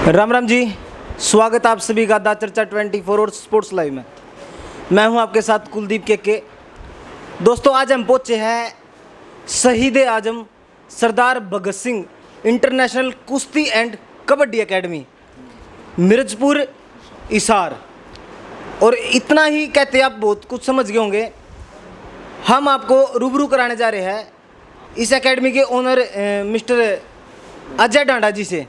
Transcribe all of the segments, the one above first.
राम राम जी, स्वागत आप सभी का दा चर्चा 24 और स्पोर्ट्स लाइव में। मैं हूं आपके साथ कुलदीप के। दोस्तों, आज हम पहुंचे हैं शहीद आजम सरदार भगत सिंह इंटरनेशनल कुश्ती एंड कबड्डी एकेडमी मिर्जपुर हिसार। और इतना ही कहते आप बहुत कुछ समझ गए होंगे। हम आपको रूबरू कराने जा रहे हैं इस एकेडमी के ओनर मिस्टर अजय डांडा जी से।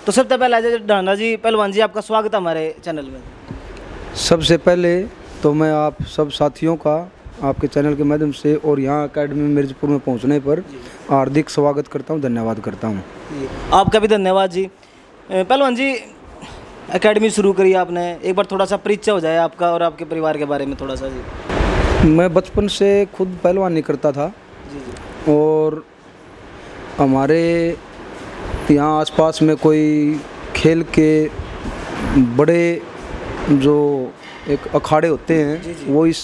तो सबसे पहले अजय डांडा जी, पहलवान जी, आपका स्वागत है हमारे चैनल में। सबसे पहले तो मैं आप सब साथियों का आपके चैनल के माध्यम से और यहाँ एकेडमी मिर्जपुर में पहुँचने पर हार्दिक स्वागत करता हूँ, धन्यवाद करता हूँ। आपका भी धन्यवाद जी। पहलवान जी, एकेडमी शुरू करी आपने, एक बार थोड़ा सा परिचय हो जाए आपका और आपके परिवार के बारे में थोड़ा सा जी। मैं बचपन से खुद पहलवानी करता था जी। और हमारे यहाँ आसपास में कोई खेल के बड़े जो एक अखाड़े होते हैं वो इस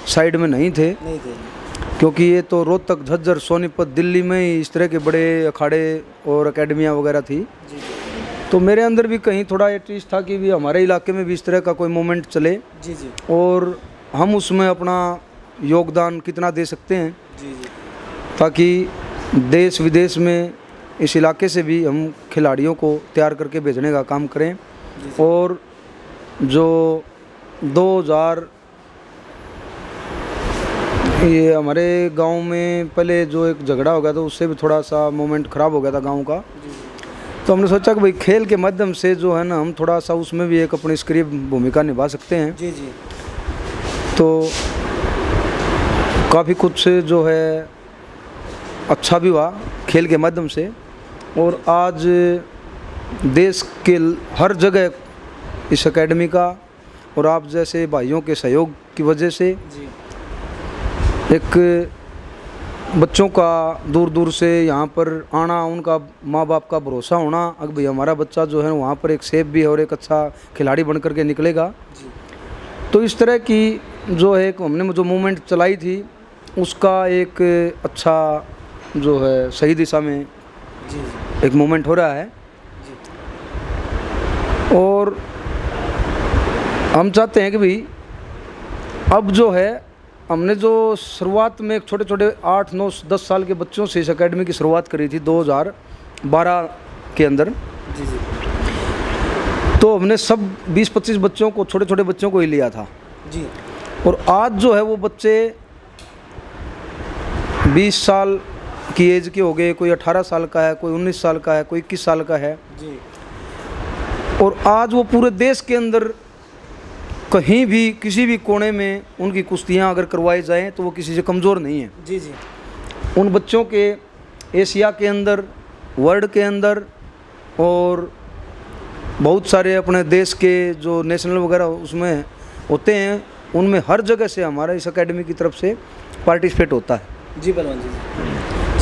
साइड में नहीं थे क्योंकि ये तो रोहतक, झज्जर, सोनीपत, दिल्ली में ही इस तरह के बड़े अखाड़े और एकेडमियाँ वगैरह थी। तो मेरे अंदर भी कहीं थोड़ा ये चीज़ था कि भी हमारे इलाके में भी इस तरह का कोई मोमेंट चले और हम उसमें अपना योगदान कितना दे सकते हैं ताकि देश विदेश में इस इलाके से भी हम खिलाड़ियों को तैयार करके भेजने का काम करें। और जो 2000 ये हमारे गांव में पहले जो एक झगड़ा हो गया था उससे भी थोड़ा सा मोमेंट ख़राब हो गया था गांव का। तो हमने सोचा कि भाई खेल के माध्यम से जो है ना हम थोड़ा सा उसमें भी एक अपनी सक्रिय भूमिका निभा सकते हैं। जी जी। तो काफ़ी कुछ जो है अच्छा भी हुआ खेल के माध्यम से और आज देश के हर जगह इस एकेडमी का और आप जैसे भाइयों के सहयोग की वजह से एक बच्चों का दूर दूर से यहाँ पर आना, उनका माँ बाप का भरोसा होना अगर भाई हमारा बच्चा जो है वहाँ पर एक सेफ भी है और एक अच्छा खिलाड़ी बन कर के निकलेगा। तो इस तरह की जो है हमने जो मूवमेंट चलाई थी उसका एक अच्छा जो है सही दिशा में एक मूवमेंट हो रहा है। और हम चाहते हैं कि भाई अब जो है हमने जो शुरुआत में एक छोटे छोटे 8, 9, 10 साल के बच्चों से इस एकेडमी की शुरुआत करी थी 2012 के अंदर। तो हमने सब 20-25 बच्चों को, छोटे छोटे बच्चों को ही लिया था जी। और आज जो है वो बच्चे 20 साल की एज के हो गए, कोई 18 साल का है, कोई 19 साल का है, कोई 21 साल का है जी। और आज वो पूरे देश के अंदर कहीं भी किसी भी कोने में उनकी कुश्तियाँ अगर करवाई जाएं तो वो किसी से कमज़ोर नहीं है। जी जी। उन बच्चों के एशिया के अंदर, वर्ल्ड के अंदर और बहुत सारे अपने देश के जो नेशनल वगैरह उसमें होते हैं उनमें हर जगह से हमारा इस एकेडमी की तरफ से पार्टिसिपेट होता है। जी पहलवान जी।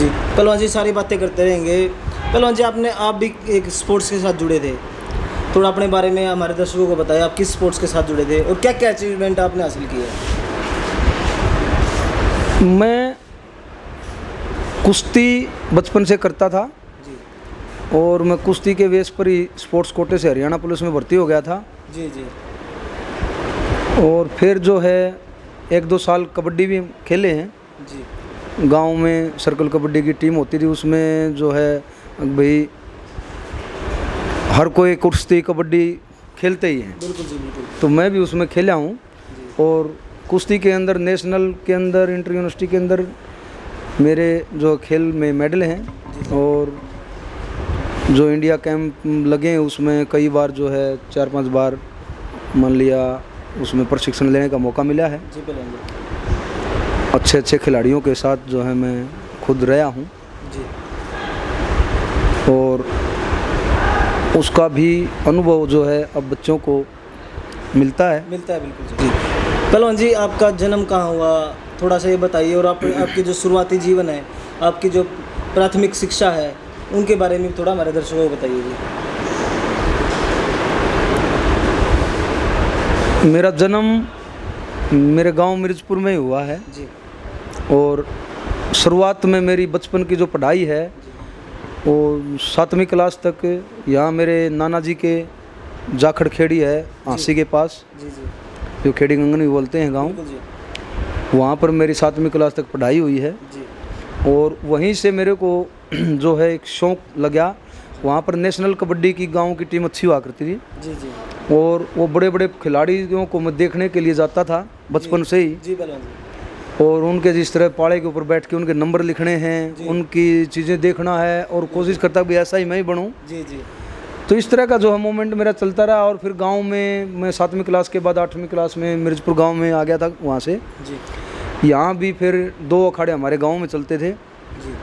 पहलवान जी सारी बातें करते रहेंगे। पहलवान जी, आप भी एक स्पोर्ट्स के साथ जुड़े थे, थोड़ा अपने बारे में हमारे दर्शकों को बताइए। आप किस स्पोर्ट्स के साथ जुड़े थे और क्या क्या अचीवमेंट आपने हासिल किए? मैं कुश्ती बचपन से करता था जी। और मैं कुश्ती के बेस पर ही स्पोर्ट्स कोटे से हरियाणा पुलिस में भर्ती हो गया था। जी जी। और फिर जो है 1-2 साल कबड्डी भी खेले हैं जी। गांव में। सर्कल कबड्डी की टीम होती थी, उसमें जो है भाई हर कोई कुश्ती कबड्डी खेलते ही हैं। बिल्कुल जी, बिल्कुल। तो मैं भी उसमें खेला हूँ और कुश्ती के अंदर, नेशनल के अंदर, इंटर यूनिवर्सिटी के अंदर मेरे जो खेल में मेडल हैं और जो इंडिया कैंप लगे हैं उसमें कई बार जो है 4-5 बार मान लिया उसमें प्रशिक्षण लेने का मौका मिला है। जी पहलवान जी। अच्छे अच्छे खिलाड़ियों के साथ जो है मैं खुद रहा हूँ जी। और उसका भी अनुभव जो है अब बच्चों को मिलता है। बिल्कुल जी। पहलवान जी, आपका जन्म कहाँ हुआ, थोड़ा सा ये बताइए। और आपकी जो शुरुआती जीवन है, आपकी जो प्राथमिक शिक्षा है, उनके बारे में थोड़ा हमारे दर्शकों को बताइए जी। मेरा जन्म मेरे गांव मिर्जपुर में ही हुआ है जी। और शुरुआत में मेरी बचपन की जो पढ़ाई है और 7वीं क्लास तक यहाँ मेरे नाना जी के जाखड़ खेड़ी है हाँसी के पास, जी जी जो खेड़ी गंगन भी बोलते हैं गांव, बिल्कुल जी वहाँ पर मेरी 7वीं क्लास तक पढ़ाई हुई है। जी और वहीं से मेरे को जो है एक शौक़ लगा। वहाँ पर नेशनल कबड्डी की गांव की टीम अच्छी हुआ करती थी, जी जी और वो बड़े बड़े खिलाड़ियों को मैं देखने के लिए जाता था बचपन से ही। जी पहलवान जी और उनके जिस तरह पाड़े के ऊपर बैठ के उनके नंबर लिखने हैं, उनकी चीज़ें देखना है, और कोशिश करता भी ऐसा ही मैं ही बनूं। जी जी तो इस तरह का जो है मोमेंट मेरा चलता रहा। और फिर गांव में मैं 7वीं क्लास के बाद 8वीं क्लास में मिर्जपुर गांव में आ गया था। वहाँ से जी यहाँ भी फिर 2 अखाड़े हमारे गांव में चलते थे। जी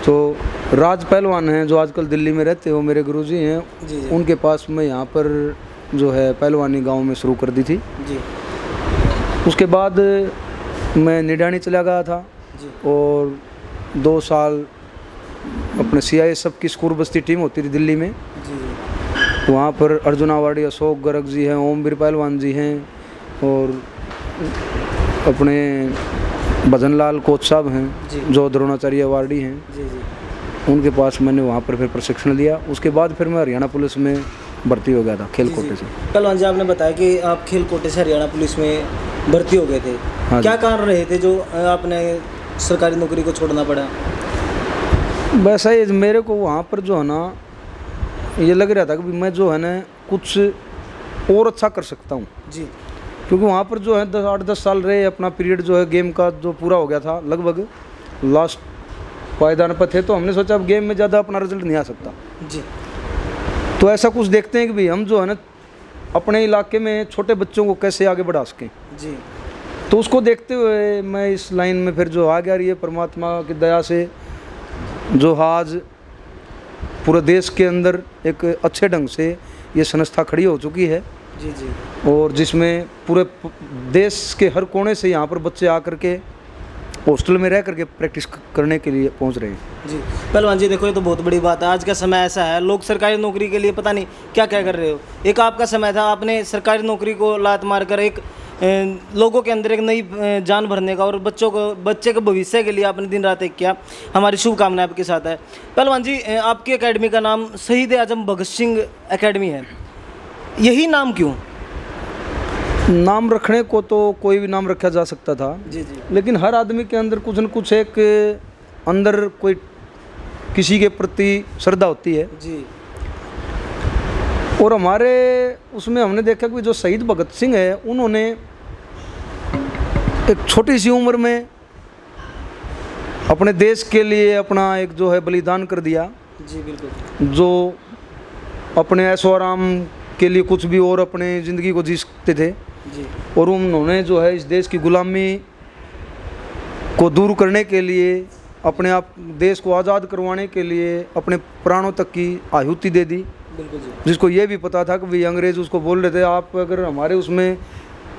तो राज पहलवान हैं जो आजकल दिल्ली में रहते हैं, वो मेरे गुरुजी हैं। जी जी उनके पास मैं यहाँ पर जो है पहलवानी गांव में शुरू कर दी थी। जी उसके बाद मैं निडानी चला गया था, जी और 2 साल अपने CISF की स्कूल बस्ती टीम होती थी दिल्ली में, जी जी वहाँ पर अर्जुन अवार्डी, अशोक गर्ग जी हैं, ओमवीर पहलवान जी हैं, और अपने भजनलाल कोच साहब हैं जी जो द्रोणाचार्य अवार्डी हैं। जी जी उनके पास मैंने वहाँ पर फिर प्रशिक्षण लिया। उसके बाद फिर मैं हरियाणा पुलिस में भर्ती हो गया था खेल कोटे से। पहलवान जी आपने बताया कि आप खेल कोटे से हरियाणा पुलिस में भर्ती हो गए थे, हाँ क्या कारण रहे थे जो आपने सरकारी नौकरी को छोड़ना पड़ा? वैसा ही मेरे को वहाँ पर जो है ना ये लग रहा था कि मैं जो है ना कुछ और अच्छा कर सकता हूँ, जी क्योंकि वहाँ पर जो है 8-10 साल रहे, अपना पीरियड जो है गेम का जो पूरा हो गया था, लगभग लास्ट पायदान पर थे। तो हमने सोचा अब गेम में ज़्यादा अपना रिजल्ट नहीं आ सकता, जी तो ऐसा कुछ देखते हैं कि भाई हम जो है ना अपने इलाके में छोटे बच्चों को कैसे आगे बढ़ा सकें। जी तो उसको देखते हुए मैं इस लाइन में फिर जो आ गया। रही है परमात्मा की दया से जो आज पूरे देश के अंदर एक अच्छे ढंग से ये संस्था खड़ी हो चुकी है, जी जी और जिसमें पूरे देश के हर कोने से यहाँ पर बच्चे आकर के हॉस्टल में रह करके प्रैक्टिस करने के लिए पहुँच रहे हैं। जी पहलवान जी देखो, ये तो बहुत बड़ी बात है। आज का समय ऐसा है, लोग सरकारी नौकरी के लिए पता नहीं क्या क्या कर रहे हो। एक आपका समय था, आपने सरकारी नौकरी को लात मारकर एक लोगों के अंदर एक नई जान भरने का, और बच्चे के भविष्य के लिए आपने दिन रात एक किया। हमारी शुभकामनाएं आपके साथ है। पहलवान जी आपकी एकेडमी का नाम शहीद आजम भगत सिंह एकेडमी है, यही नाम क्यों? नाम रखने को तो कोई भी नाम रखा जा सकता था, जी जी लेकिन हर आदमी के अंदर कुछ न कुछ एक अंदर कोई किसी के प्रति श्रद्धा होती है। जी और हमारे उसमें हमने देखा कि जो शहीद भगत सिंह है, उन्होंने एक छोटी सी उम्र में अपने देश के लिए अपना एक जो है बलिदान कर दिया। जी बिल्कुल। जो अपने ऐशो आराम के लिए कुछ भी और अपने ज़िंदगी को जी सकते थे, जी और उन्होंने जो है इस देश की गुलामी को दूर करने के लिए, अपने आप देश को आज़ाद करवाने के लिए अपने प्राणों तक की आहुति दे दी। बिल्कुल जी। जिसको ये भी पता था कि भाई अंग्रेज़ उसको बोल रहे थे, आप अगर हमारे उसमें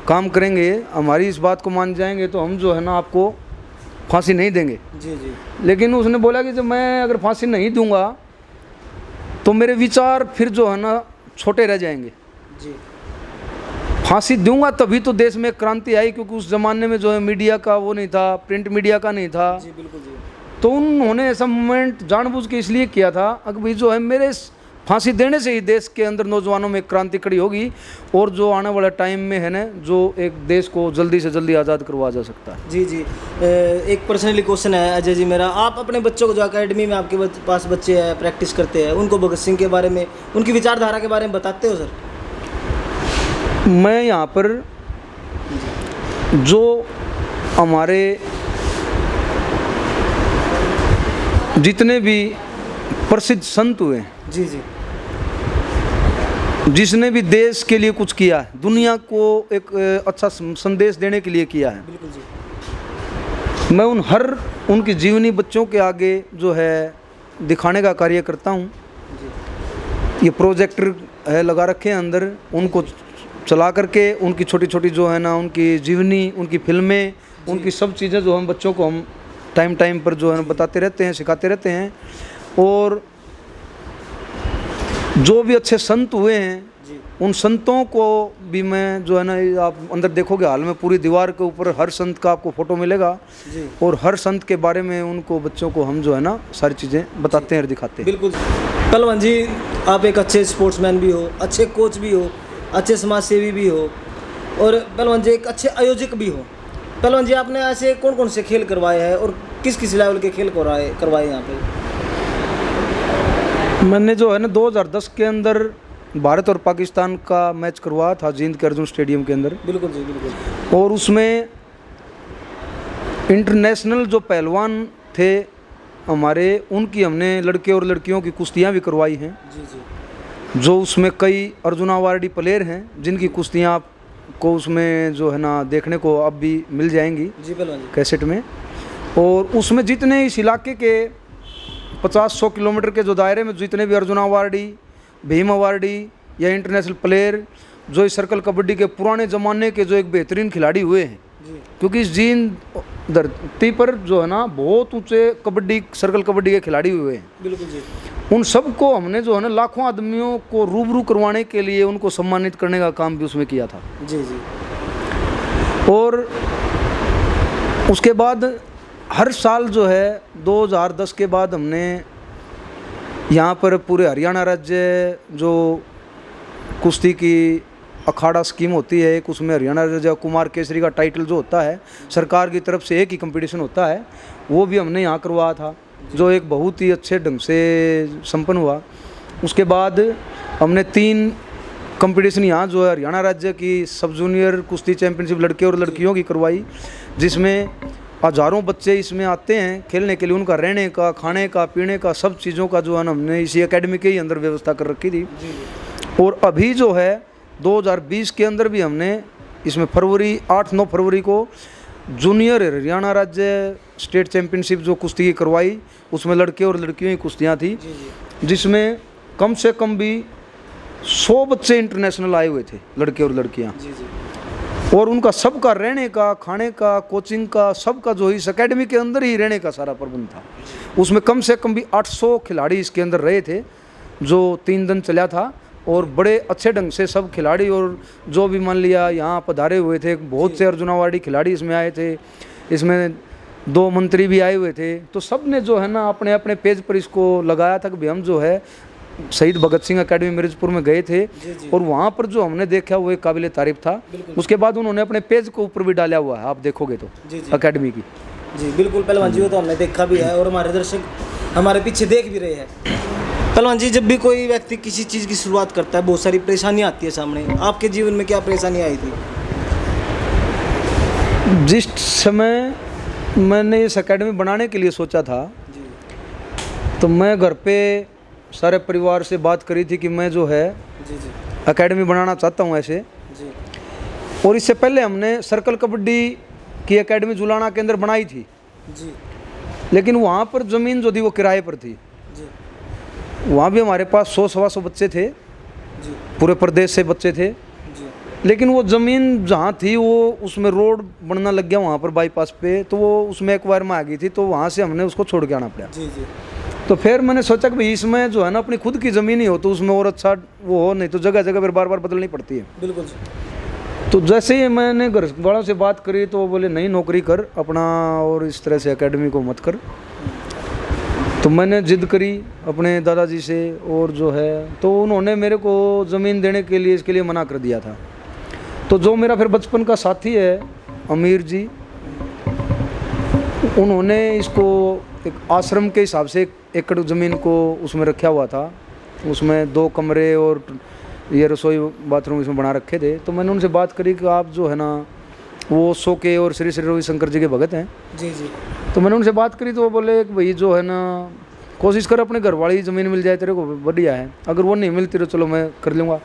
काम करेंगे, हमारी इस बात को मान जाएंगे, तो हम जो है ना आपको फांसी नहीं देंगे। जी जी लेकिन उसने बोला कि जब मैं अगर फांसी नहीं दूंगा तो मेरे विचार फिर जो है ना छोटे रह जाएंगे। जी फांसी दूंगा तभी तो देश में क्रांति आई, क्योंकि उस ज़माने में जो है मीडिया का वो नहीं था, प्रिंट मीडिया का नहीं था। जी बिल्कुल जी। तो उन्होंने ऐसा मूवमेंट जानबूझ के इसलिए किया था कि भाई जो है मेरे फांसी देने से ही देश के अंदर नौजवानों में क्रांति खड़ी होगी, और जो आने वाला टाइम में है ना, जो एक देश को जल्दी से जल्दी आज़ाद करवा जा सकता है। जी जी एक पर्सनली क्वेश्चन है अजय जी मेरा, आप अपने बच्चों को जो एकेडमी में आपके पास बच्चे हैं प्रैक्टिस करते हैं, उनको भगत सिंह के बारे में, उनकी विचारधारा के बारे में बताते हो सर? मैं यहाँ पर जो हमारे जितने भी प्रसिद्ध संत हुए, जी जी जिसने भी देश के लिए कुछ किया है, दुनिया को एक अच्छा संदेश देने के लिए किया है, बिल्कुल जी, मैं उनकी जीवनी बच्चों के आगे जो है दिखाने का कार्य करता हूँ। ये प्रोजेक्टर है लगा रखे हैं अंदर, उनको चला करके उनकी छोटी छोटी जो है ना उनकी जीवनी, उनकी फिल्में, उनकी सब चीज़ें जो हम बच्चों को हम टाइम टाइम पर जो है बताते रहते हैं, सिखाते रहते हैं। और जो भी अच्छे संत हुए हैं जी उन संतों को भी मैं जो है ना, आप अंदर देखोगे हाल में पूरी दीवार के ऊपर हर संत का आपको फ़ोटो मिलेगा जी। और हर संत के बारे में उनको बच्चों को हम जो है ना सारी चीज़ें बताते हैं और दिखाते हैं। बिल्कुल। पहलवान जी, आप एक अच्छे स्पोर्ट्समैन भी हो, अच्छे कोच भी हो, अच्छे समाज सेवी भी हो और पहलवान जी एक अच्छे आयोजक भी हो। पहलवान जी, आपने ऐसे कौन कौन से खेल करवाए हैं और किस किस लेवल के खेल करवाए यहाँ पे? मैंने जो है ना 2010 के अंदर भारत और पाकिस्तान का मैच करवाया था जींद के अर्जुन स्टेडियम के अंदर। बिल्कुल जी, बिल्कुल। और उसमें इंटरनेशनल जो पहलवान थे हमारे, उनकी हमने लड़के और लड़कियों की कुश्तियाँ भी करवाई हैं। जी जी। जो उसमें कई अर्जुन अवार्डी प्लेयर हैं जिनकी कुश्तियाँ आपको उसमें जो है ना देखने को अब भी मिल जाएंगी जी पहलवान जी। कैसेट में। और उसमें जितने इस इलाके के 50-100 किलोमीटर के जो दायरे में जितने भी अर्जुन अवार्डी, भीम अवार्डी या इंटरनेशनल प्लेयर जो इस सर्कल कबड्डी के पुराने ज़माने के जो एक बेहतरीन खिलाड़ी हुए हैं, क्योंकि इस जींद धरती पर जो है ना बहुत ऊंचे कबड्डी सर्कल कबड्डी के खिलाड़ी हुए हैं। बिल्कुल जी। उन सबको हमने जो है ना लाखों आदमियों को रूबरू करवाने के लिए उनको सम्मानित करने का काम भी उसमें किया था। जी जी। और उसके बाद हर साल जो है 2010 के बाद हमने यहाँ पर पूरे हरियाणा राज्य जो कुश्ती की अखाड़ा स्कीम होती है एक, उसमें हरियाणा राज्य कुमार केसरी का टाइटल जो होता है सरकार की तरफ से एक ही कंपटीशन होता है, वो भी हमने यहाँ करवाया था जो एक बहुत ही अच्छे ढंग से संपन्न हुआ। उसके बाद हमने 3 कंपटीशन यहाँ जो है हरियाणा राज्य की सब जूनियर कुश्ती चैंपियनशिप लड़के और लड़कियों की करवाई, जिसमें हज़ारों बच्चे इसमें आते हैं खेलने के लिए। उनका रहने का, खाने का, पीने का सब चीज़ों का जो है ना हमने इसी एकेडमी के ही अंदर व्यवस्था कर रखी थी। और अभी जो है 2020 के अंदर भी हमने इसमें 8-9 फरवरी को जूनियर हरियाणा राज्य स्टेट चैंपियनशिप जो कुश्ती की करवाई, उसमें लड़के और लड़कियों की कुश्तियाँ थी, जिसमें कम से कम भी 100 बच्चे इंटरनेशनल आए हुए थे, लड़के और लड़कियाँ। और उनका सबका रहने का, खाने का, कोचिंग का, सबका जो इस एकेडमी के अंदर ही रहने का सारा प्रबंध था। उसमें कम से कम भी 800 खिलाड़ी इसके अंदर रहे थे जो 3 दिन चला था। और बड़े अच्छे ढंग से सब खिलाड़ी और जो भी मान लिया यहाँ पधारे हुए थे, बहुत से अर्जुन अवार्डी खिलाड़ी इसमें आए थे, इसमें 2 मंत्री भी आए हुए थे। तो सब ने जो है ना अपने अपने पेज पर इसको लगाया था कि भाई हम जो है शहीद भगत सिंह एकेडमी मिर्जपुर में गए थे और वहाँ पर जो हमने देखा वो एक काबिल तारीफ था। उसके बाद उन्होंने अपने पेज के ऊपर भी डाला हुआ है, आप देखोगे तो एकेडमी की। जी बिल्कुल पहलवान जी, वो तो हमने देखा भी है और हमारे दर्शक हमारे पीछे देख भी रहे हैं। पहलवान जी, जब भी कोई व्यक्ति किसी चीज़ की शुरुआत करता है बहुत सारी परेशानियाँ आती है सामने। आपके जीवन में क्या परेशानी आई थी? जिस समय मैंने इस एकेडमी बनाने के लिए सोचा था तो मैं घर पे सारे परिवार से बात करी थी कि मैं जो है एकेडमी बनाना चाहता हूँ ऐसे। और इससे पहले हमने सर्कल कबड्डी की एकेडमी जुलाना के अंदर बनाई थी, लेकिन वहाँ पर ज़मीन जो थी वो किराए पर थी। वहाँ भी हमारे पास 100-125 बच्चे थे, पूरे प्रदेश से बच्चे थे, लेकिन वो ज़मीन जहाँ थी वो उसमें रोड बनना लग गया वहाँ पर बाईपास पे, तो वो उसमें एक बार में आ गई थी, तो वहाँ से हमने उसको छोड़ के आना पड़ा। तो फिर मैंने सोचा कि भाई इसमें जो है ना अपनी खुद की ज़मीन ही हो तो उसमें और अच्छा वो हो, नहीं तो जगह जगह फिर बार बार बदलनी पड़ती है। बिल्कुल। तो जैसे ही मैंने घर वालों से बात करी तो वो बोले नहीं, नौकरी कर अपना और इस तरह से एकेडमी को मत कर। तो मैंने जिद करी अपने दादाजी से और जो है तो उन्होंने मेरे को ज़मीन देने के लिए इसके लिए मना कर दिया था। तो जो मेरा फिर बचपन का साथी है अमीर जी, उन्होंने इसको एक आश्रम के हिसाब से 1 एकड़ ज़मीन को उसमें रखा हुआ था, उसमें 2 कमरे और ये रसोई बाथरूम इसमें बना रखे थे। तो मैंने उनसे बात करी कि आप जो है ना वो सोके और श्री श्री रविशंकर जी के भगत हैं। जी। तो मैंने उनसे बात करी तो वो बोले कि भाई जो है ना कोशिश कर अपने घर वाली ज़मीन मिल जाए तेरे को बढ़िया है, अगर वो नहीं मिलती तो चलो मैं कर लूँगा।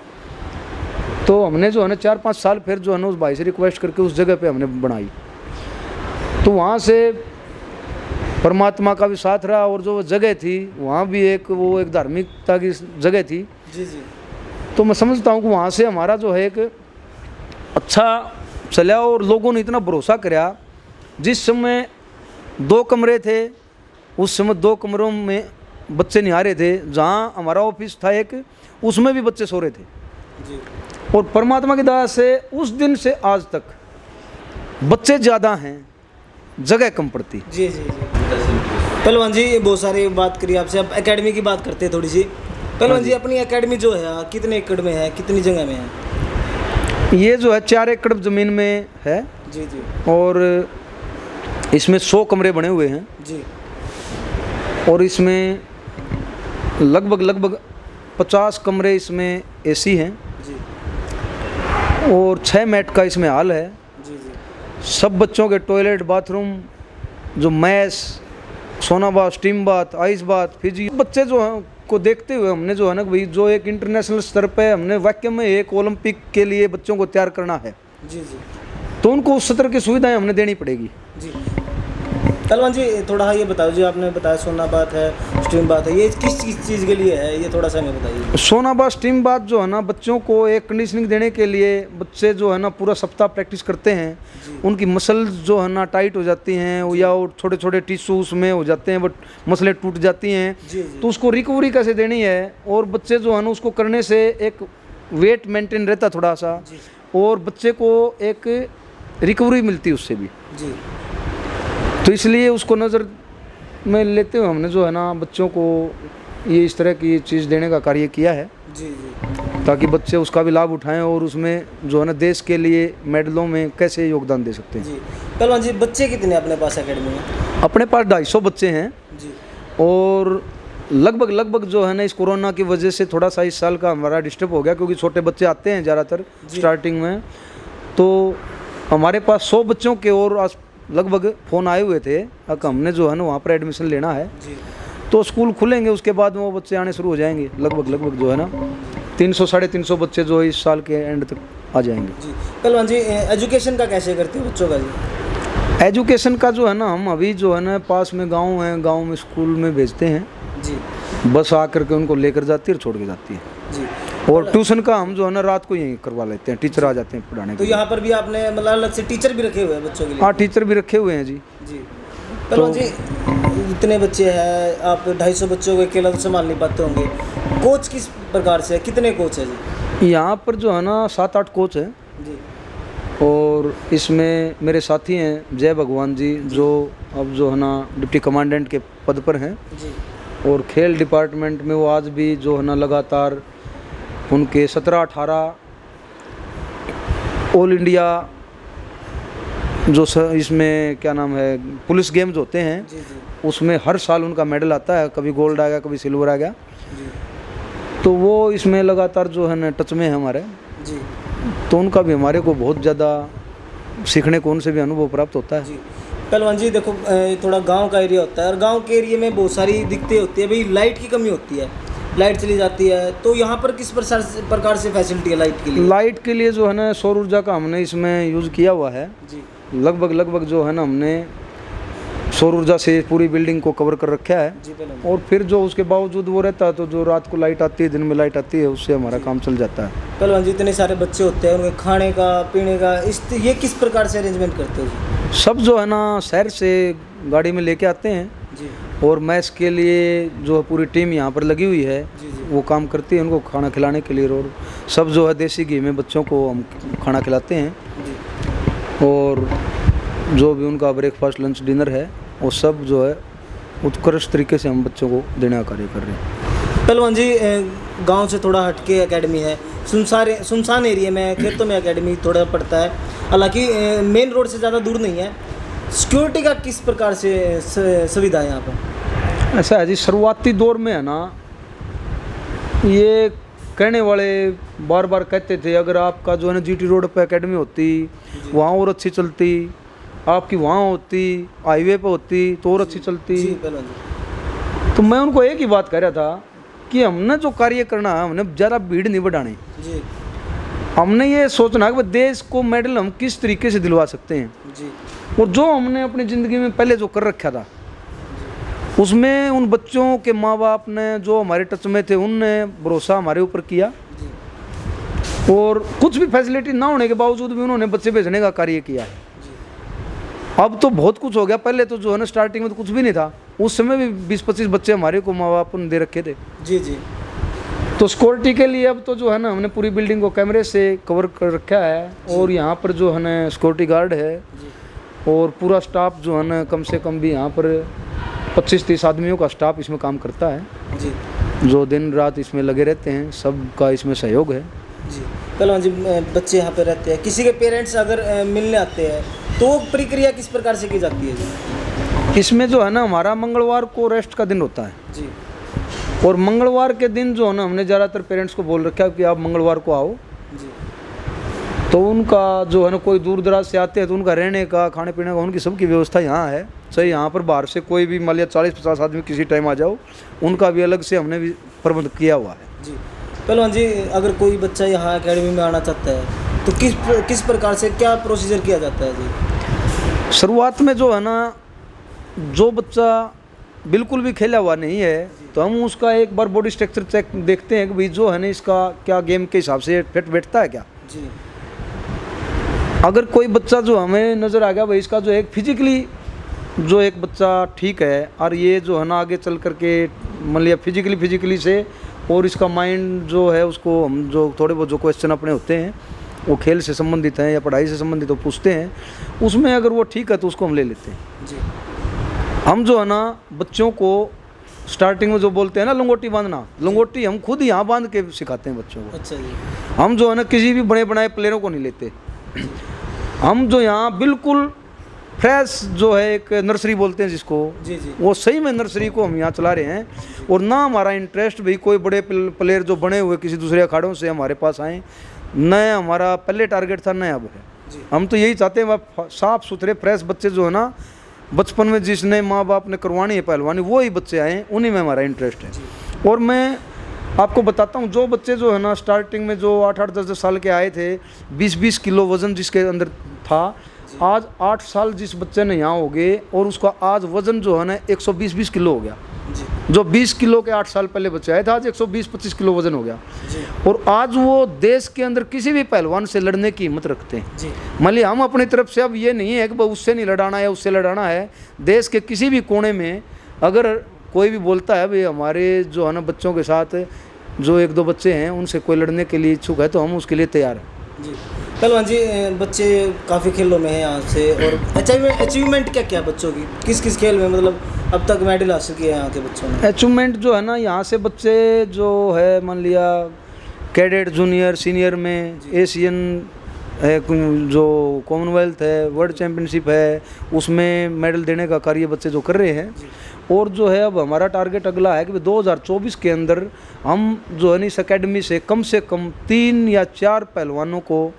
तो हमने जो है ना 4-5 साल फिर जो है ना उस भाई से रिक्वेस्ट करके उस जगह पे हमने बनाई। तो वहाँ से परमात्मा का भी साथ रहा और जो जगह थी वहाँ भी एक धार्मिकता की जगह थी। जी। तो मैं समझता हूँ कि वहाँ से हमारा जो है एक अच्छा चला और लोगों ने इतना भरोसा कराया। जिस समय 2 कमरे थे उस समय 2 कमरों में बच्चे नहीं आ रहे थे, जहाँ हमारा ऑफिस था एक उसमें भी बच्चे सो रहे थे। जी और परमात्मा की दया से उस दिन से आज तक बच्चे ज़्यादा हैं, जगह कम पड़ती। जी जी जी पहलवान जी बहुत सारी बात करी आपसे, अब एकेडमी की बात करते हैं थोड़ी सी। पहलवान जी अपनी एकेडमी जो है कितने एकड़ में है, कितनी जगह में है? ये जो है 4 एकड़ ज़मीन में है जी जी और इसमें 100 कमरे बने हुए हैं जी और इसमें लगभग 50 कमरे इसमें एसी हैं जी और 6 मैट का इसमें हॉल है। जी जी सब बच्चों के टॉयलेट, बाथरूम, जो मैस, सोना bath, steam bath, ice bath, Fiji, बच्चे जो हैं को देखते हुए हमने जो है ना भाई जो एक इंटरनेशनल स्तर पे हमने वाक्य में एक ओलंपिक के लिए बच्चों को तैयार करना है, जी जी तो उनको उस स्तर की सुविधाएं हमने देनी पड़ेगी। जी पहलवान जी थोड़ा ये बताओ, जो आपने बताया सोना बात है, स्टीम बात है, ये किस चीज़ के लिए है, ये थोड़ा सा हमें बताइए। सोना बाथ, स्टीम बाथ जो है ना बच्चों को एक कंडीशनिंग देने के लिए, बच्चे जो है ना पूरा सप्ताह प्रैक्टिस करते हैं, उनकी मसल जो है ना टाइट हो जाती हैं या वो छोटे छोटे टिश्यू उसमें हो जाते हैं, बट मसलें टूट जाती हैं, जी जी तो उसको रिकवरी कैसे देनी है। और बच्चे जो है ना उसको करने से एक वेट मेंटेन रहता थोड़ा सा जी और बच्चे को एक रिकवरी मिलती है उससे भी, जी तो इसलिए उसको नज़र में लेते हुए हमने जो है ना बच्चों को ये इस तरह की चीज़ देने का कार्य किया है, जी जी ताकि बच्चे उसका भी लाभ उठाएं और उसमें जो है ना देश के लिए मेडलों में कैसे योगदान दे सकते हैं। जी पहलवान जी बच्चे कितने अपने पास एकेडमी में? अपने पास 250 बच्चे हैं जी और लगभग जो है ना इस कोरोना की वजह से थोड़ा सा इस साल का हमारा डिस्टर्ब हो गया, क्योंकि छोटे बच्चे आते हैं ज़्यादातर स्टार्टिंग में, तो हमारे पास 100 बच्चों के और लगभग फ़ोन आए हुए थे कि हमने जो है ना वहाँ पर एडमिशन लेना है, जी तो स्कूल खुलेंगे उसके बाद में वो बच्चे आने शुरू हो जाएंगे। लगभग जो है ना 300-350 बच्चे जो इस साल के एंड तक आ जाएंगे। जी पहलवान जी एजुकेशन का कैसे करते हो बच्चों का जी? एजुकेशन का जो है ना हम अभी जो है ना पास में गांव है, गांव में स्कूल में भेजते हैं, जी बस आकर के उनको लेकर जाती है और छोड़ के जाती है। जी और ट्यूशन का हम जो है ना रात को यहीं करवा लेते हैं, टीचर आ जाते हैं पढ़ाने तो के यहाँ पर भी आपने मतलब अलग से टीचर भी रखे हुए हैं बच्चों के लिए? हाँ, टीचर भी रखे हुए हैं जी। जी पहलवान जी इतने बच्चे हैं, आप 250 बच्चों को अकेला तो संभाल नहीं पाते होंगे, कोच किस प्रकार से, कितने कोच है जी? यहाँ पर जो है ना 7-8 कोच हैं जी और इसमें मेरे साथी हैं जय भगवान जी, जो अब जो है ना डिप्टी कमांडेंट के पद पर हैं जी और खेल डिपार्टमेंट में वो आज भी जो है ना लगातार उनके 17-18 ऑल इंडिया जो इसमें क्या नाम है पुलिस गेम्स होते हैं, जी जी उसमें हर साल उनका मेडल आता है, कभी गोल्ड आ गया, कभी सिल्वर आ गया, जी तो वो इसमें लगातार जो है ना टच में है हमारे, जी तो उनका भी हमारे को बहुत ज़्यादा सीखने को उनसे भी अनुभव प्राप्त होता है। जी पहलवान जी देखो थोड़ा गांव का एरिया होता है और गांव के एरिया में बहुत सारी दिक्कतें होती है, भाई लाइट की कमी होती है, लाइट चली जाती है, तो यहाँ पर किस प्रकार से फैसिलिटी है लाइट के लिए? लाइट के लिए जो है ना सौर ऊर्जा का हमने इसमें यूज़ किया हुआ है। जी लगभग जो है ना हमने सौर ऊर्जा से पूरी बिल्डिंग को कवर कर रखा है जी पहलवान और फिर जो उसके बावजूद वो रहता है, तो जो रात को लाइट आती है, दिन में लाइट आती है, उससे हमारा काम चल जाता है। पहलवान जी इतने सारे बच्चे होते हैं, उनके खाने का, पीने का, ये किस प्रकार से अरेंजमेंट करते हो जी? सब जो है ना शहर से गाड़ी में लेके आते हैं जी और मैच के लिए जो पूरी टीम यहाँ पर लगी हुई है जी जी वो काम करती है उनको खाना खिलाने के लिए, और सब जो है देसी घी में बच्चों को हम खाना खिलाते हैं जी और जो भी उनका ब्रेकफास्ट, लंच, डिनर है वो सब जो है उत्कृष्ट तरीके से हम बच्चों को देने का कार्य कर रहे हैं। पहलवान जी गांव से थोड़ा हटके एकेडमी है, सुनसान एरिया में, खेतों में एकेडमी थोड़ा पड़ता है, हालांकि मेन रोड से ज़्यादा दूर नहीं है। सिक्योरिटी का किस प्रकार से सुविधा है यहाँ पर? ऐसा है जी, शुरुआती दौर में है ना ये कहने वाले बार बार कहते थे अगर आपका जो है ना जीटी रोड पे एकेडमी होती, वहाँ और अच्छी चलती, आपकी वहाँ होती, हाईवे पे होती तो और अच्छी चलती। जी पहलवान जी तो मैं उनको एक ही बात कह रहा था कि हमने जो कार्य करना है, हमने ज़्यादा भीड़ नहीं बढ़ानी, जी हमने ये सोचना है कि देश को मेडल हम किस तरीके से दिलवा सकते हैं, जी और जो हमने अपनी ज़िंदगी में पहले जो कर रखा था उसमें उन बच्चों के माँ बाप ने जो हमारे टच में थे उनने भरोसा हमारे ऊपर किया, जी और कुछ भी फैसिलिटी ना होने के बावजूद भी उन्होंने बच्चे भेजने का कार्य किया है। अब तो बहुत कुछ हो गया, पहले तो जो है ना स्टार्टिंग में तो कुछ भी नहीं था, उस समय भी 20-25 बच्चे हमारे को माँ बाप ने दे रखे थे। जी जी तो सिक्योरिटी के लिए अब तो जो है ना हमने पूरी बिल्डिंग को कैमरे से कवर कर रखा है और यहाँ पर जो है ना सिक्योरिटी गार्ड है और पूरा स्टाफ जो है ना कम से कम भी यहाँ पर 25-30 आदमियों का स्टाफ इसमें काम करता है जी जो दिन रात इसमें लगे रहते हैं, सबका इसमें सहयोग है जी। पहलवान जी बच्चे यहाँ पे रहते हैं, किसी के पेरेंट्स अगर मिलने आते हैं तो वो प्रक्रिया किस प्रकार से की जाती है जी? इसमें जो है ना हमारा मंगलवार को रेस्ट का दिन होता है जी और मंगलवार के दिन जो है ना हमने ज़्यादातर पेरेंट्स को बोल रखा है कि आप मंगलवार को आओ। जी तो उनका जो है ना कोई दूर दराज से आते हैं तो उनका रहने का खाने पीने का उनकी सबकी व्यवस्था यहाँ है। चाहे यहाँ पर बाहर से कोई भी मान लिया 40-50 आदमी किसी टाइम आ जाओ, उनका भी अलग से हमने भी प्रबंध किया हुआ है जी। पहलवान जी अगर कोई बच्चा यहाँ एकेडमी में आना चाहता है तो किस प्रकार से क्या प्रोसीजर किया जाता है जी? शुरुआत में जो है ना जो बच्चा बिल्कुल भी खेला हुआ नहीं है तो हम उसका एक बार बॉडी स्ट्रक्चर चेक देखते हैं कि भाई जो है ना इसका क्या गेम के हिसाब से फिट बैठता है क्या। जी अगर कोई बच्चा जो हमें नज़र आ गया भाई इसका जो एक फिजिकली जो एक बच्चा ठीक है और ये जो है ना आगे चल करके मान लिया फिजिकली से और इसका माइंड जो है उसको हम जो थोड़े बहुत जो क्वेश्चन अपने होते हैं वो खेल से संबंधित हैं या पढ़ाई से संबंधित तो पूछते हैं, उसमें अगर वो ठीक है तो उसको हम ले लेते हैं जी। हम जो है ना बच्चों को स्टार्टिंग में जो बोलते हैं ना लंगोटी बांधना, लंगोटी हम खुद यहाँ बांध के सिखाते हैं बच्चों को। अच्छा जी। हम जो है ना किसी भी बड़े बनाए प्लेयरों को नहीं लेते, हम जो यहाँ बिल्कुल फ्रेश जो है एक नर्सरी बोलते हैं जिसको जी जी वो सही में नर्सरी को हम यहाँ चला रहे हैं। और ना हमारा इंटरेस्ट भाई कोई बड़े प्लेयर जो बने हुए किसी दूसरे अखाड़ों से हमारे पास आए, न हमारा पहले टारगेट था न अब है। हम तो यही चाहते हैं वह साफ़ सुथरे फ्रेश बच्चे जो है ना बचपन में जिसने माँ बाप ने करवानी है पहलवानी वो ही बच्चे आए, उन्हीं में हमारा इंटरेस्ट है। और मैं आपको बताता हूँ जो बच्चे जो है ना स्टार्टिंग में जो 8-8 10-10 साल के आए थे, 20-20 किलो वज़न जिसके अंदर था, आज 8 साल जिस बच्चे ने यहाँ हो गए और उसका आज वज़न जो है ना 120-20 किलो हो गया। जो 20 किलो के 8 साल पहले बच्चे आए थे आज 120-25 किलो वज़न हो गया। और आज वो देश के अंदर किसी भी पहलवान से लड़ने की हिम्मत रखते हैं। मान लिया हम अपनी तरफ से अब ये नहीं है कि उससे नहीं लड़ाना है उससे लड़ाना है, देश के किसी भी कोने में अगर कोई भी बोलता है भाई हमारे जो है ना बच्चों के साथ जो 1-2 बच्चे हैं उनसे कोई लड़ने के लिए इच्छुक है तो हम उसके लिए तैयार हैं जी। पहलवान जी बच्चे काफ़ी खेलों में हैं यहाँ से, और अचीवमेंट क्या क्या बच्चों की किस किस खेल में मतलब अब तक मेडल हासिल किया है यहाँ के बच्चों ने? अचीवमेंट जो है ना यहाँ से बच्चे जो है मान लिया कैडेट जूनियर सीनियर में एशियन है, जो कॉमनवेल्थ है, वर्ल्ड चैम्पियनशिप है, उसमें मेडल देने का कार्य बच्चे जो कर रहे हैं। और जो है अब हमारा टारगेट अगला है कि 2024 के अंदर हम जो है इस अकेडमी से कम 3 या 4 पहलवानों को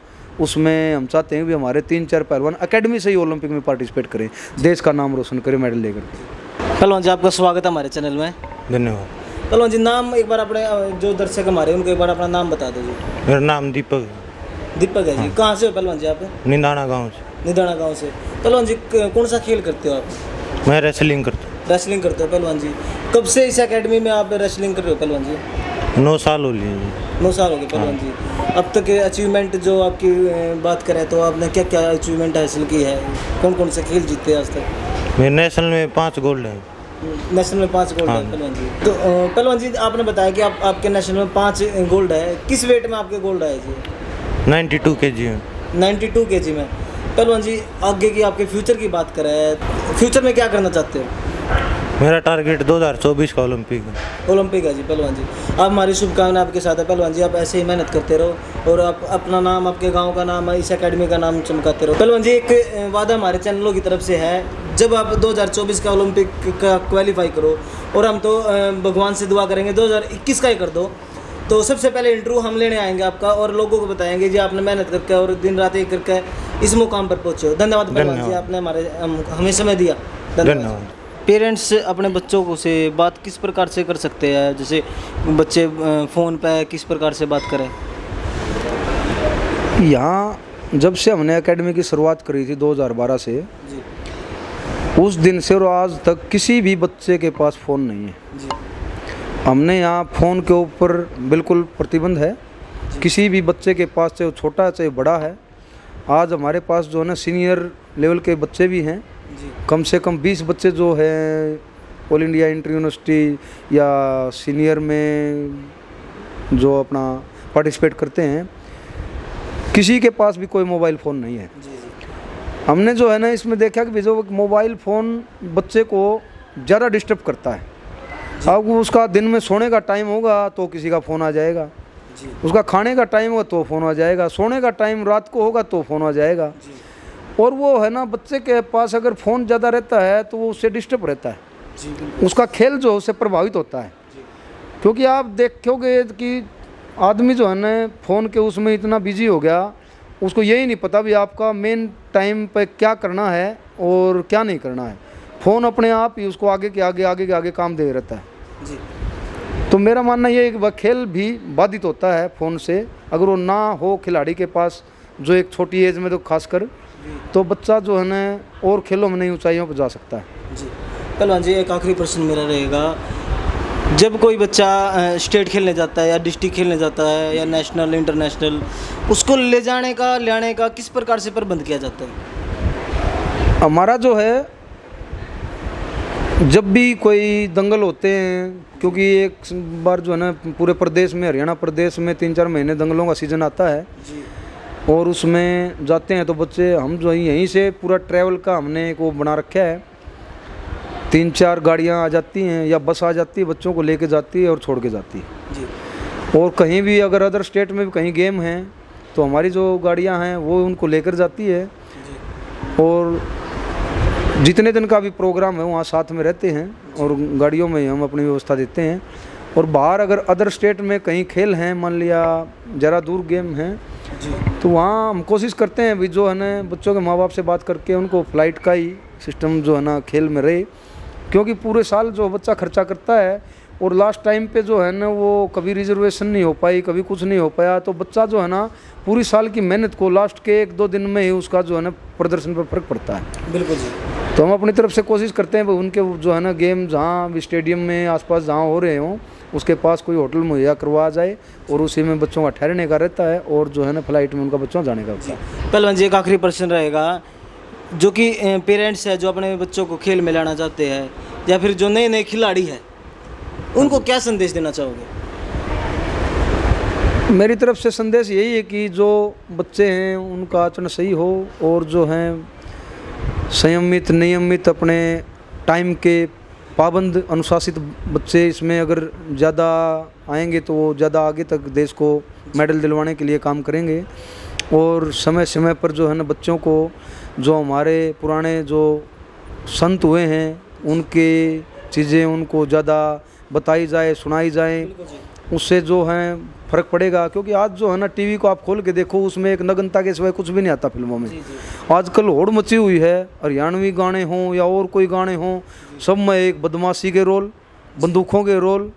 उसमें हम चाहते हैं कि हमारे 3-4 पहलवान अकेडमी से ही ओलंपिक में पार्टिसिपेट करें, देश का नाम रोशन करें मेडल लेकर। पहलवान जी आपका स्वागत है हमारे चैनल में। धन्यवाद। पहलवान जी नाम एक बार अपने जो दर्शक हमारे उनको एक बार अपना नाम बता दो जी। मेरा नाम दीपक है। दीपक है जी। कहाँ से हो पहलवान जी आप? निंदाना गांव से। निदाना गांव से। पहलवान जी कौन सा खेल करते हो आप? मैं रेसलिंग करता हूँ। रेसलिंग करते हो पहलवान जी। कब से इस अकेडमी में आप रेसलिंग कर रहे हो पहलवान जी? 9 साल हो लिए जी। 9 साल हो गए पहलवान जी। अब तक अचीवमेंट जो आपकी बात करें तो आपने क्या क्या अचीवमेंट हासिल की है, कौन कौन से खेल जीते आज तक? मेरे नेशनल में 5 गोल्ड हैं। नेशनल में 5 गोल्ड है पहलवान जी। तो पहलवान जी आपने बताया कि आपके नेशनल में 5 गोल्ड है, किस वेट में आपके गोल्ड आए जी? 92 kg में। 92 kg में। पहलवान जी आगे की आपके फ्यूचर की बात करें, फ्यूचर में क्या करना चाहते हो? मेरा टारगेट 2024 का ओलंपिक है। ओलंपिक है जी पहलवान जी। आप हमारी शुभकामनाएं आपके साथ है पहलवान जी, आप ऐसे ही मेहनत करते रहो और आप अपना नाम, आपके गांव का नाम, इस एकेडमी का नाम चमकाते रहो। पहलवान जी एक वादा हमारे चैनलों की तरफ से है, जब आप 2024 का ओलंपिक का क्वालिफाई करो, और हम तो भगवान से दुआ करेंगे 2021 का ही कर दो, तो सबसे पहले इंटरव्यू हम लेने आएंगे आपका और लोगों को बताएंगे जी आपने मेहनत करके और दिन रात एक करके इस मुकाम पर पहुँचे हो। धन्यवाद पहलवान जी, आपने हमें समय दिया। धन्यवाद। पेरेंट्स अपने बच्चों को से बात किस प्रकार से कर सकते हैं, जैसे बच्चे फ़ोन पे किस प्रकार से बात करें? यहाँ जब से हमने एकेडमी की शुरुआत करी थी 2012 से जी उस दिन से और आज तक किसी भी बच्चे के पास फ़ोन नहीं है जी हमने यहाँ फ़ोन के ऊपर बिल्कुल प्रतिबंध है। किसी भी बच्चे के पास, चाहे वो छोटा है चाहे बड़ा है, आज हमारे पास जो है ना सीनियर लेवल के बच्चे भी हैं। जी कम से कम 20 बच्चे जो हैं ऑल इंडिया इंटर यूनिवर्सिटी या सीनियर में जो अपना पार्टिसिपेट करते हैं, किसी के पास भी कोई मोबाइल फ़ोन नहीं है। हमने जो है ना इसमें देखा कि जो मोबाइल फ़ोन बच्चे को ज़्यादा डिस्टर्ब करता है। अब उसका दिन में सोने का टाइम होगा तो किसी का फ़ोन आ जाएगा, उसका खाने का टाइम होगा तो फ़ोन आ जाएगा, सोने का टाइम रात को होगा तो फ़ोन आ जाएगा। और वो है ना, बच्चे के पास अगर फ़ोन ज़्यादा रहता है तो वो उससे डिस्टर्ब रहता है, उसका खेल जो उससे प्रभावित होता है। क्योंकि आप देखोगे कि आदमी जो है ना फ़ोन के उसमें इतना बिजी हो गया, उसको यही नहीं पता भी आपका मेन टाइम पे क्या करना है और क्या नहीं करना है। फ़ोन अपने आप ही उसको आगे के आगे काम दे रहता है जी। तो मेरा मानना ये है कि वह खेल भी बाधित होता है फ़ोन से, अगर वो ना हो खिलाड़ी के पास, जो एक छोटी एज में तो खासकर, तो बच्चा जो है ना और खेलों में नई ऊंचाइयों पर जा सकता है जी। पहलवान जी, एक आखिरी प्रश्न मेरा रहेगा, जब कोई बच्चा स्टेट खेलने जाता है या डिस्ट्रिक्ट खेलने जाता है या नेशनल इंटरनेशनल, उसको ले जाने का लाने का किस प्रकार से प्रबंध किया जाता है? हमारा जो है, जब भी कोई दंगल होते हैं, क्योंकि एक बार जो है ना पूरे प्रदेश में, हरियाणा प्रदेश में 3-4 महीने दंगलों का सीज़न आता है जी। और उसमें जाते हैं तो बच्चे, हम जो है यहीं से पूरा ट्रैवल का हमने एक वो बना रखा है, 3-4 गाड़ियाँ आ जाती हैं या बस आ जाती है, बच्चों को लेके जाती है और छोड़ के जाती है जी। और कहीं भी अगर अदर स्टेट में भी कहीं गेम हैं तो हमारी जो गाड़ियाँ हैं वो उनको लेकर जाती है जी। और जितने दिन का भी प्रोग्राम है वहाँ साथ में रहते हैं और गाड़ियों में हम अपनी व्यवस्था देते हैं। और बाहर अगर अदर स्टेट में कहीं खेल हैं, मान लिया ज़रा दूर गेम हैं जी, तो वहाँ हम कोशिश करते हैं भी जो है ना बच्चों के माँ बाप से बात करके उनको फ़्लाइट का ही सिस्टम जो है ना खेल में रहे, क्योंकि पूरे साल जो बच्चा खर्चा करता है और लास्ट टाइम पे जो है ना वो कभी रिजर्वेशन नहीं हो पाई, कभी कुछ नहीं हो पाया, तो बच्चा जो है ना पूरी साल की मेहनत को लास्ट के 1-2 दिन में ही उसका जो है ना प्रदर्शन पर फर्क पड़ता है। बिल्कुल जी। तो हम अपनी तरफ से कोशिश करते हैं उनके जो है ना गेम जहाँ भी स्टेडियम में आसपास जहाँ हो रहे हों उसके पास कोई होटल मुहैया करवा जाए और उसी में बच्चों का ठहरने का रहता है और जो है ना फ्लाइट में उनका बच्चों जाने का होता है। पहलवान जी, एक आखिरी प्रश्न रहेगा, जो कि पेरेंट्स है जो अपने बच्चों को खेल में लाना चाहते हैं या फिर जो नए नए खिलाड़ी हैं, उनको क्या संदेश देना चाहोगे? मेरी तरफ से संदेश यही है कि जो बच्चे हैं उनका आचरण सही हो और जो हैं संयमित नियमित अपने टाइम के पाबंद अनुशासित बच्चे इसमें अगर ज़्यादा आएंगे तो वो ज़्यादा आगे तक देश को मेडल दिलवाने के लिए काम करेंगे। और समय समय पर जो है ना बच्चों को जो हमारे पुराने जो संत हुए हैं उनके चीज़ें उनको ज़्यादा बताई जाए, सुनाई जाए, उससे जो है फ़र्क पड़ेगा। क्योंकि आज जो है ना टीवी को आप खोल के देखो, उसमें एक नग्नता के सिवाय कुछ भी नहीं आता फिल्मों में। आजकल होड़ मची हुई है, हरियाणवी गाने हों या और कोई गाने हों, सब में एक बदमाशी के रोल, बंदूकों के रोल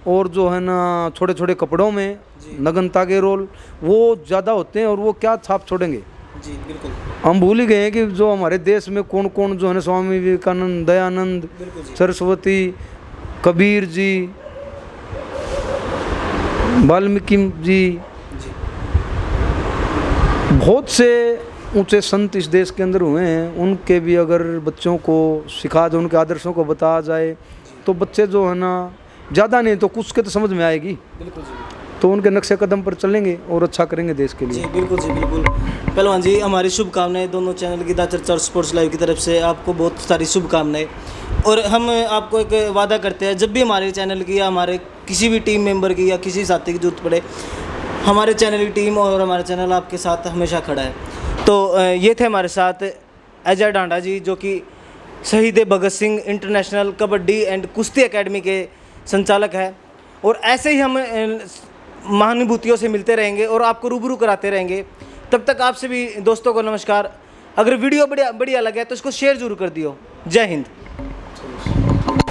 और जो है ना छोटे छोटे कपड़ों में नग्नता के रोल वो ज़्यादा होते हैं। और वो क्या छाप छोड़ेंगे जी। बिल्कुल, हम भूल ही गए हैं कि जो हमारे देश में कौन कौन जो है ना स्वामी विवेकानंद, दयानंद, सरस्वती, कबीर जी, वाल्मीकि जी, बहुत से ऊंचे संत इस देश के अंदर हुए हैं। उनके भी अगर बच्चों को सिखा दो, उनके आदर्शों को बताया जाए तो बच्चे जो है ना ज़्यादा नहीं तो कुछ के तो समझ में आएगी। बिल्कुल जी। तो उनके नक्शे कदम पर चलेंगे और अच्छा करेंगे देश के लिए। जी बिल्कुल जी, बिल्कुल। पहलवान जी, हमारी शुभकामनाएं दोनों चैनल गीता चर्चा और स्पोर्ट्स लाइव की तरफ से, आपको बहुत सारी शुभकामनाएं। और हम आपको एक वादा करते हैं, जब भी हमारे चैनल की या हमारे किसी भी टीम मेंबर की या किसी साथी की जरूरत पड़े, हमारे चैनल की टीम और हमारा चैनल आपके साथ हमेशा खड़ा है। तो ये थे हमारे साथ अजय डांडा जी, जो कि शहीद भगत सिंह इंटरनेशनल कबड्डी एंड कुश्ती एकेडमी के संचालक हैं। और ऐसे ही हम महानुभूतियों से मिलते रहेंगे और आपको रूबरू कराते रहेंगे। तब तक आपसे भी दोस्तों को नमस्कार। अगर वीडियो बढ़िया लगे तो इसको शेयर जरूर कर दियो। जय हिंद।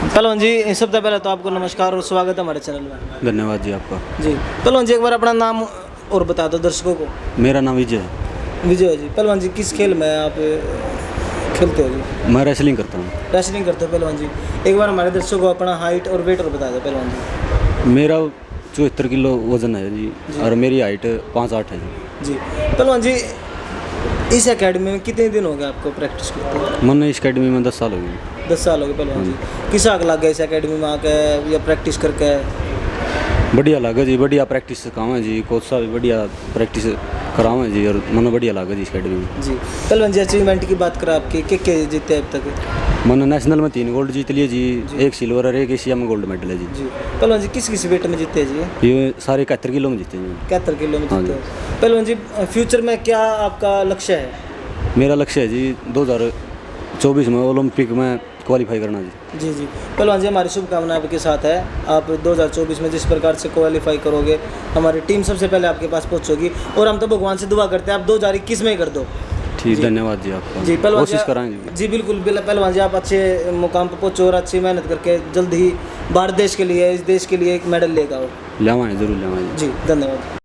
पहलवान जी, सबसे पहले तो आपको नमस्कार और स्वागत है हमारे चैनल में। धन्यवाद जी आपका। जी पहलवान जी, एक बार अपना नाम और बता दो दर्शकों को। मेरा नाम विजय है। विजय जी। पहलवान जी, किस खेल में आप खेलते हो जी? मैं रेसलिंग करता हूँ। रेसलिंग करते हो पहलवान जी। एक बार हमारे दर्शकों को अपना हाइट और वेट और बता दो पहलवान जी। मेरा 74 किलो वज़न है जी और मेरी हाइट 5'8" है जी। पहलवान जी, इस एकेडमी में कितने दिन हो गए आपको प्रैक्टिस करते हैं? मैंने इस एकेडमी में 10 साल हो गए। 10 साल हो गए पहलवान जी। किस आग लग गया इस एकेडमी में आके या प्रैक्टिस करके? बढ़िया लगे जी, बढ़िया प्रैक्टिस करावे जी, कोच साहब भी बढ़िया प्रैक्टिस करावे जी, और मनो बढ़िया लगे जी इस अकेडमी में। जी पहलवान जी, अचीवमेंट की बात करें आपकी, के जीते अब तक? मैंने नेशनल में 3 गोल्ड जीत लिए जी, 1 सिल्वर और 1 एशिया में गोल्ड मेडल है जी। जी पहलवान जी, किस वेट में जीते हैं जी? ये सारे 71 किलो में जीते हैं जी। 71 किलो में हाँ जीते हैं। पहलवान जी, फ्यूचर में क्या आपका लक्ष्य है? मेरा लक्ष्य है जी 2024 में ओलंपिक में क्वालिफाई करना जी। जी जी पहलवान जी, हमारी शुभकामनाएं आपके साथ है। आप 2024 में जिस प्रकार से क्वालिफाई करोगे, हमारी टीम सबसे पहले आपके पास पहुंचोगी, और हम तो भगवान से दुआ करते हैं आप 2021 में ही कर दो। ठीक, धन्यवाद जी आपका। जी पहलवान कोशिश कराएंगे जी बिल्कुल पहलवान जी, आप अच्छे मुकाम पर पहुंचो और अच्छी मेहनत करके जल्द ही भारत देश के लिए, इस देश के लिए एक मेडल लेकर आओ। लावाएं, जरूर लावाएं। जी धन्यवाद।